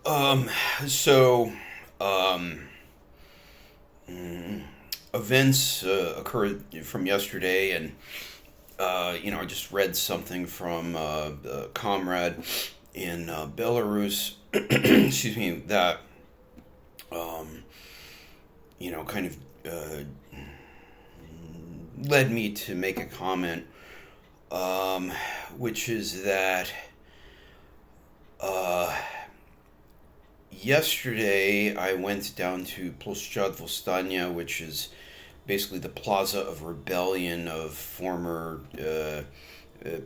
Um, so, um, mm, Events occurred from yesterday, and I just read something from a comrade in Belarus. Excuse me. That um, kind of led me to make a comment, um, which is that uh, yesterday I went down to Ploshchad Vostania, which is basically the plaza of rebellion of former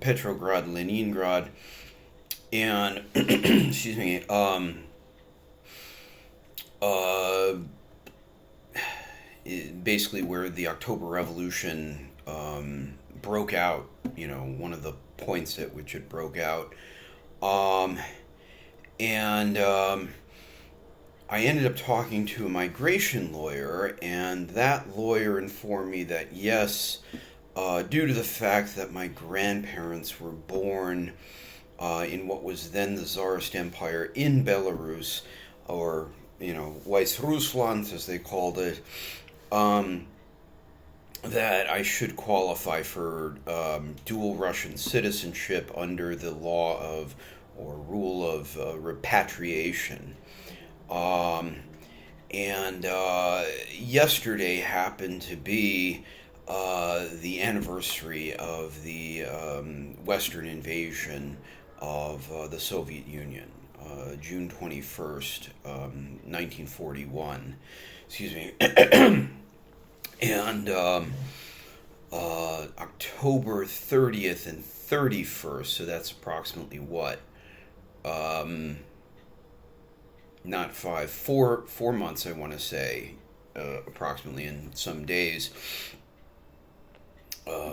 Petrograd, Leningrad, and excuse me, uh, basically where the October Revolution broke out. One of the points at which it broke out, um, and I ended up talking to a migration lawyer, and that lawyer informed me that yes, due to the fact that my grandparents were born in what was then the Tsarist Empire in Belarus, or Weiss-Russland as they called it, um, that I should qualify for dual Russian citizenship under the law of or rule of repatriation. Um, and yesterday happened to be the anniversary of the Western invasion of the Soviet Union, June 21st, 1941. Excuse me. and October 30th and 31st, so that's approximately what? Um, Not five, 4 months, I want to say, approximately, in some days,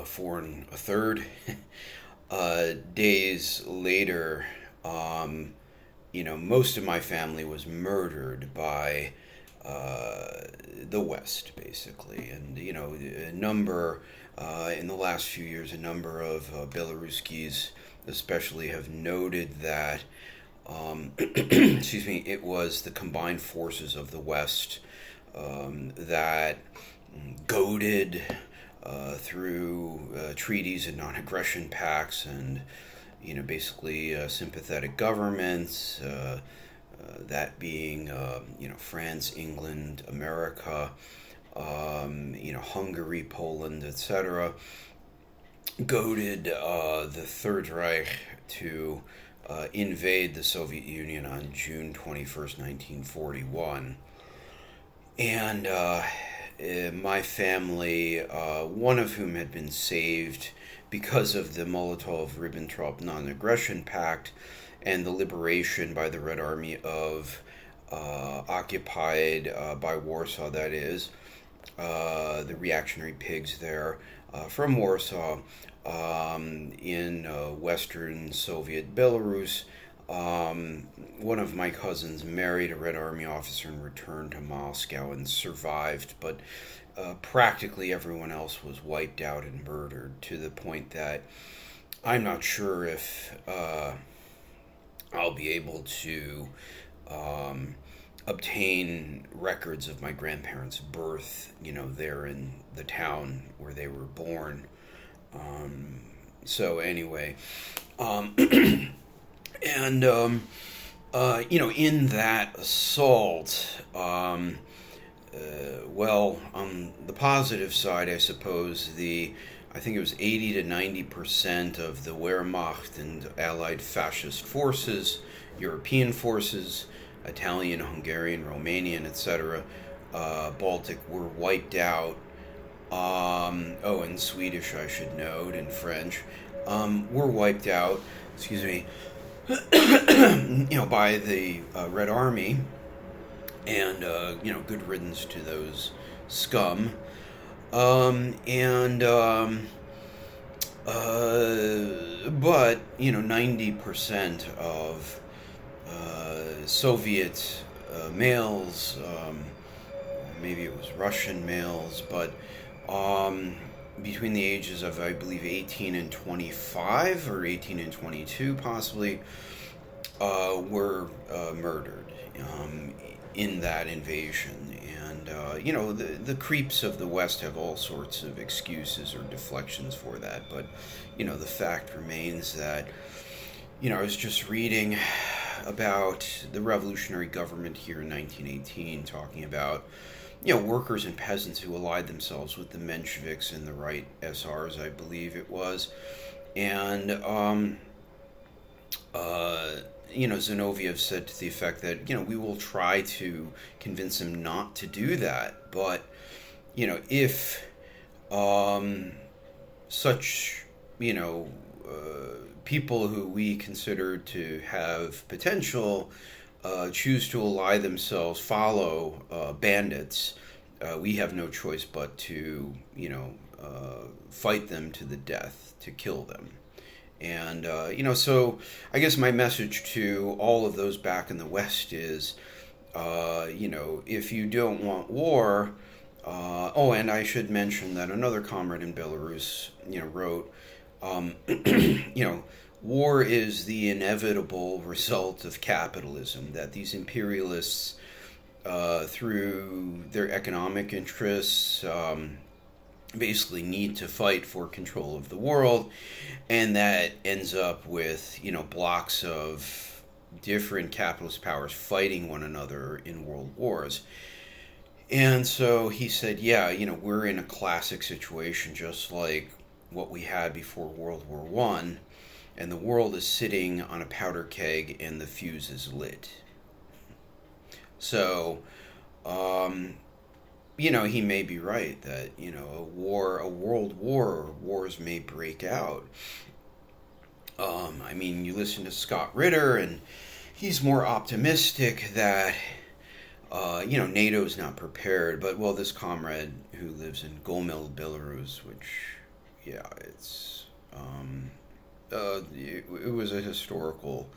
four and a third days later, most of my family was murdered by the West, basically. And, a number, in the last few years, a number of Belaruskis especially have noted that excuse me, it was the combined forces of the West that goaded through treaties and non-aggression pacts and, basically sympathetic governments, that being, France, England, America, Hungary, Poland, etc., goaded the Third Reich to invade the Soviet Union on June 21st, 1941. And my family, one of whom had been saved because of the Molotov-Ribbentrop Non-Aggression Pact and the liberation by the Red Army of occupied by Warsaw, that is, the reactionary pigs there from Warsaw, in Western Soviet Belarus. One of my cousins married a Red Army officer and returned to Moscow and survived, but practically everyone else was wiped out and murdered, to the point that I'm not sure if I'll be able to obtain records of my grandparents' birth, there in the town where they were born. So anyway, um, in that assault, on the positive side, I suppose I think it was 80 to 90% of the Wehrmacht and Allied fascist forces, European forces, Italian, Hungarian, Romanian, etc., Baltic, were wiped out. In Swedish, I should note, and French, were wiped out, excuse me, by the Red Army, and, good riddance to those scum. But, 90% of Soviet males, maybe it was Russian males, but between the ages of, I believe, 18 and 25, or 18 and 22, possibly, were murdered in that invasion. And, the creeps of the West have all sorts of excuses or deflections for that. But, the fact remains that, I was just reading about the revolutionary government here in 1918, talking about, workers and peasants who allied themselves with the Mensheviks and the right SRs, I believe it was. And, uh, Zinoviev said to the effect that, we will try to convince him not to do that. But, if such, people who we consider to have potential choose to ally themselves, follow bandits, we have no choice but to, fight them to the death, to kill them. And, so I guess my message to all of those back in the West is, if you don't want war, and I should mention that another comrade in Belarus, wrote, war is the inevitable result of capitalism, that these imperialists, through their economic interests, basically need to fight for control of the world, and that ends up with blocks of different capitalist powers fighting one another in world wars. And so he said, yeah, we're in a classic situation just like what we had before World War One, and the world is sitting on a powder keg and the fuse is lit. So, he may be right that, a world war, wars may break out. You listen to Scott Ritter, and he's more optimistic that, NATO's not prepared. But, well, this comrade who lives in Gomel, Belarus, which, yeah, it was a historical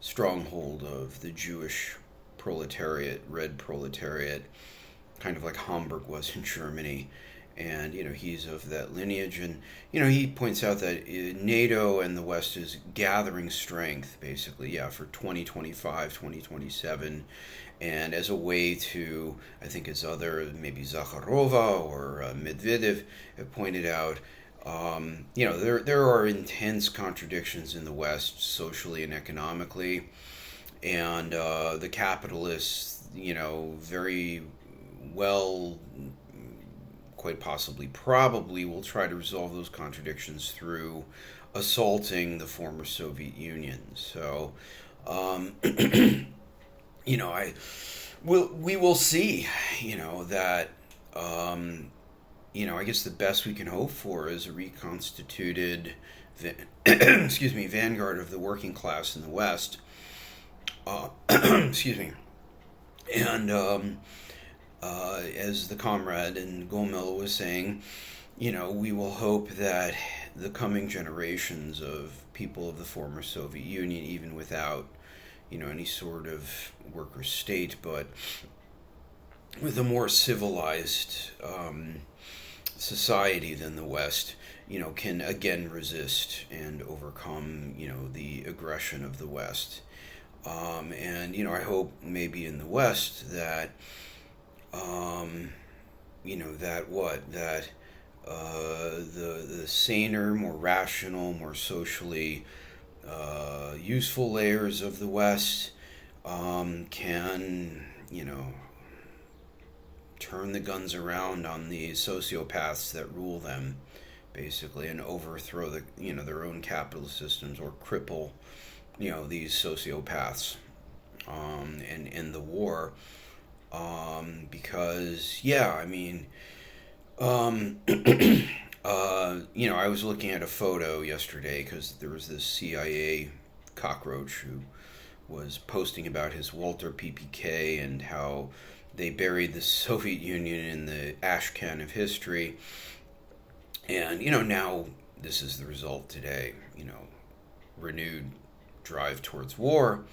stronghold of the Jewish proletariat, red proletariat, kind of like Hamburg was in Germany. And, he's of that lineage. And, he points out that NATO and the West is gathering strength, basically, for 2025, 2027. And as a way to, I think as other, maybe Zakharova or Medvedev have pointed out, there are intense contradictions in the West, socially and economically. And the capitalists, very well, quite possibly, probably will try to resolve those contradictions through assaulting the former Soviet Union. So, we will see, that, I guess the best we can hope for is a reconstituted, excuse me, vanguard of the working class in the West. Excuse me. And, as the comrade in Gomel was saying, we will hope that the coming generations of people of the former Soviet Union, even without, any sort of worker state, but with a more civilized society than the West, can again resist and overcome, the aggression of the West. And, I hope maybe in the West that, the saner, more rational, more socially useful layers of the West can, turn the guns around on the sociopaths that rule them, basically, and overthrow their own capitalist systems, or cripple, these sociopaths, and end the war. Because, I was looking at a photo yesterday because there was this CIA cockroach who was posting about his Walter PPK and how they buried the Soviet Union in the ash can of history. And, now this is the result today, renewed drive towards war.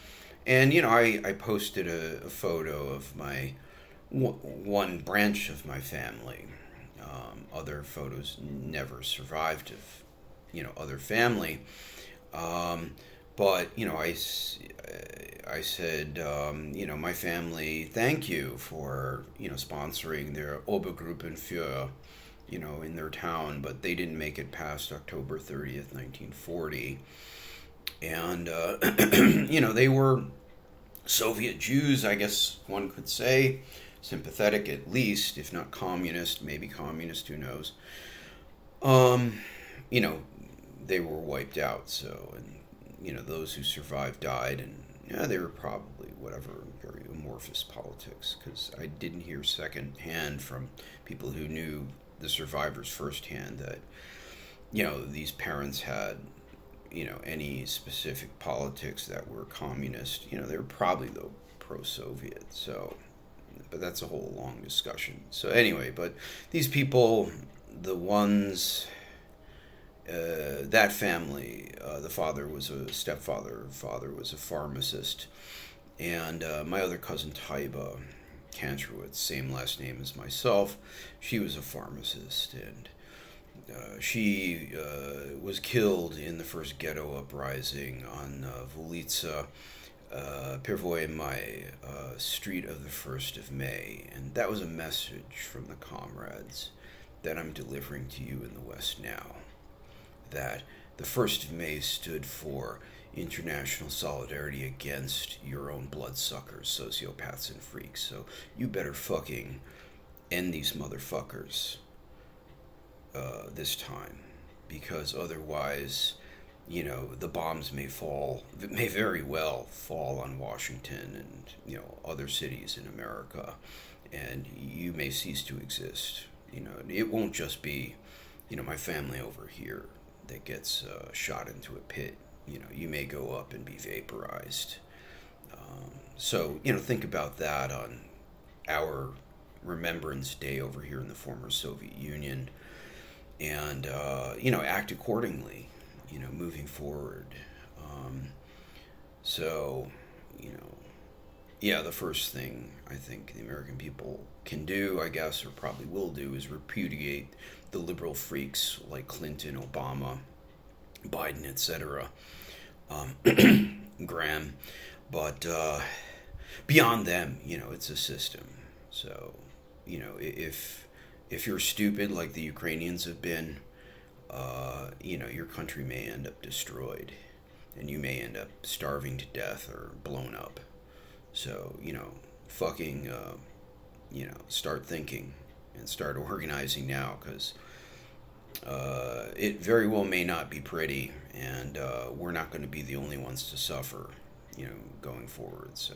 And, I posted a photo of my one branch of my family. Other photos never survived of, other family. But, I said, my family, thank you for, sponsoring their Obergruppenführer, in their town, but they didn't make it past October 30th, 1940. And, they were Soviet Jews, I guess one could say, sympathetic at least, if not communist, maybe communist, who knows. Um, you know, they were wiped out, so, and, those who survived died, and, yeah, they were probably, whatever, very amorphous politics, because I didn't hear secondhand from people who knew the survivors firsthand that, these parents had, any specific politics that were communist. They were probably, though, pro-Soviet, so, but that's a whole long discussion. So anyway, but these people, the ones, that family, the father was a stepfather, father was a pharmacist, and my other cousin Taiba Kantrowitz, same last name as myself, she was a pharmacist, and she was killed in the first ghetto uprising on Volitsa, Pervoy Mai, street of the 1st of May. And that was a message from the comrades that I'm delivering to you in the West now. That the 1st of May stood for international solidarity against your own bloodsuckers, sociopaths, and freaks. So you better fucking end these motherfuckers this time. Because otherwise, the bombs may very well fall on Washington and, other cities in America, and you may cease to exist. It won't just be, my family over here that gets shot into a pit. You may go up and be vaporized. So, think about that on our Remembrance Day over here in the former Soviet Union, and, act accordingly, moving forward. So, yeah, the first thing I think the American people can do, I guess, or probably will do, is repudiate the liberal freaks like Clinton, Obama, Biden, etc., Graham. But beyond them, it's a system. So, if you're stupid like the Ukrainians have been, your country may end up destroyed, and you may end up starving to death or blown up. So, fucking, start thinking and start organizing now, because it very well may not be pretty, and we're not going to be the only ones to suffer, going forward. So.